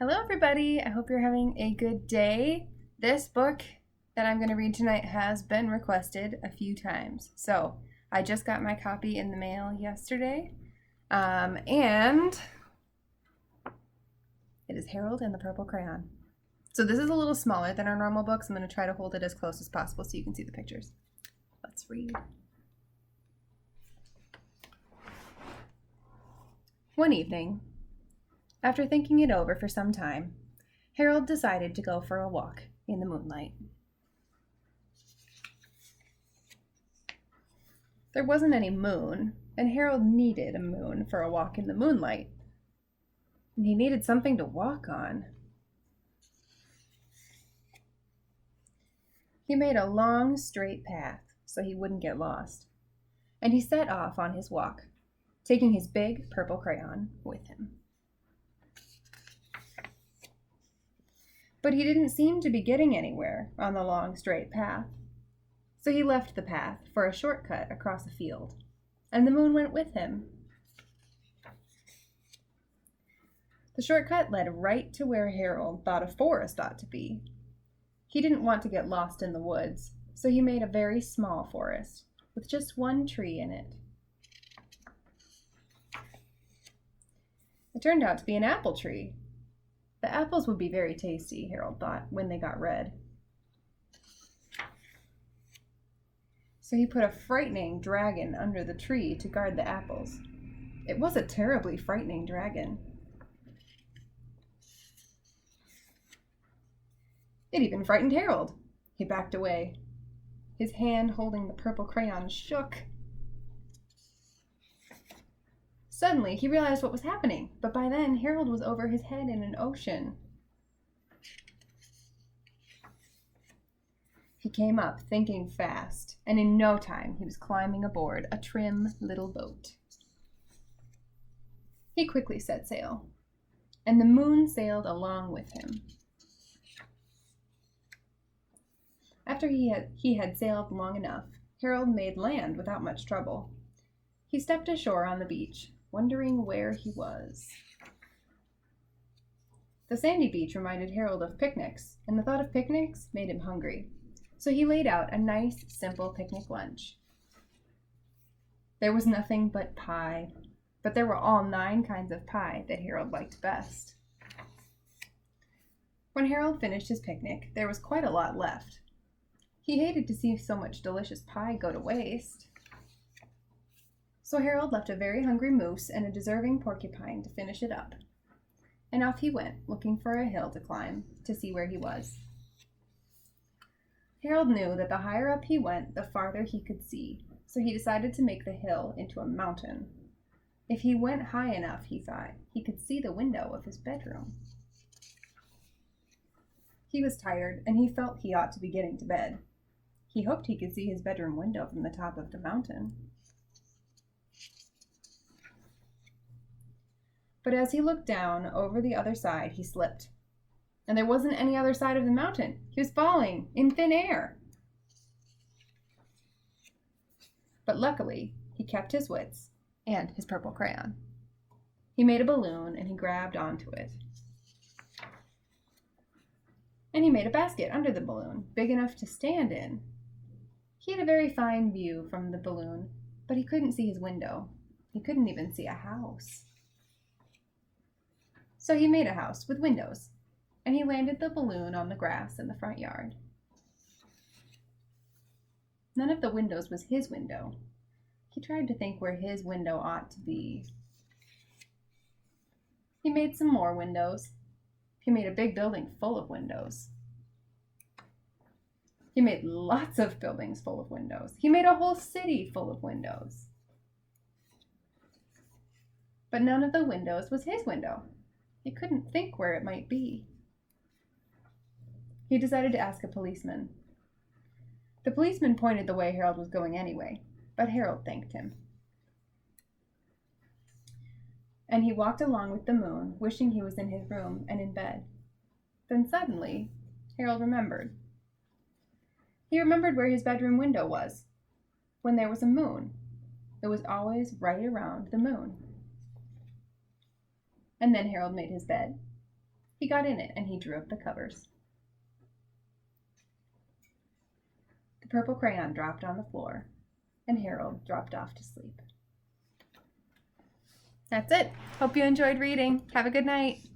Hello, everybody. I hope you're having a good day. This book that I'm going to read tonight has been requested a few times. So I just got my copy in the mail yesterday. And it is Harold and the Purple Crayon. So this is a little smaller than our normal books. I'm going to try to hold it as close as possible so you can see the pictures. Let's read. One evening, after thinking it over for some time, Harold decided to go for a walk in the moonlight. There wasn't any moon, and Harold needed a moon for a walk in the moonlight. And he needed something to walk on. He made a long, straight path so he wouldn't get lost, and he set off on his walk, taking his big purple crayon with him. But he didn't seem to be getting anywhere on the long, straight path. So he left the path for a shortcut across a field, and the moon went with him. The shortcut led right to where Harold thought a forest ought to be. He didn't want to get lost in the woods, so he made a very small forest with just one tree in it. It turned out to be an apple tree. The apples would be very tasty, Harold thought, when they got red. So he put a frightening dragon under the tree to guard the apples. It was a terribly frightening dragon. It even frightened Harold. He backed away. His hand holding the purple crayon shook. Suddenly, he realized what was happening, but by then, Harold was over his head in an ocean. He came up, thinking fast, and in no time, he was climbing aboard a trim little boat. He quickly set sail, and the moon sailed along with him. After he had sailed long enough, Harold made land without much trouble. He stepped ashore on the beach, wondering where he was. The sandy beach reminded Harold of picnics, and the thought of picnics made him hungry. So he laid out a nice, simple picnic lunch. There was nothing but pie, but there were all 9 kinds of pie that Harold liked best. When Harold finished his picnic, there was quite a lot left. He hated to see so much delicious pie go to waste. So Harold left a very hungry moose and a deserving porcupine to finish it up. And off he went, looking for a hill to climb to see where he was. Harold knew that the higher up he went, the farther he could see, so he decided to make the hill into a mountain. If he went high enough, he thought, he could see the window of his bedroom. He was tired, and he felt he ought to be getting to bed. He hoped he could see his bedroom window from the top of the mountain. But as he looked down over the other side, he slipped. And there wasn't any other side of the mountain. He was falling in thin air. But luckily, he kept his wits and his purple crayon. He made a balloon and he grabbed onto it. And he made a basket under the balloon, big enough to stand in. He had a very fine view from the balloon, but he couldn't see his window. He couldn't even see a house. So he made a house with windows, and he landed the balloon on the grass in the front yard. None of the windows was his window. He tried to think where his window ought to be. He made some more windows. He made a big building full of windows. He made lots of buildings full of windows. He made a whole city full of windows. But none of the windows was his window. He couldn't think where it might be. He decided to ask a policeman. The policeman pointed the way Harold was going anyway, but Harold thanked him. And he walked along with the moon, wishing he was in his room and in bed. Then suddenly, Harold remembered. He remembered where his bedroom window was. When there was a moon, it was always right around the moon. And then Harold made his bed. He got in it, and he drew up the covers. The purple crayon dropped on the floor, and Harold dropped off to sleep. That's it. Hope you enjoyed reading. Have a good night.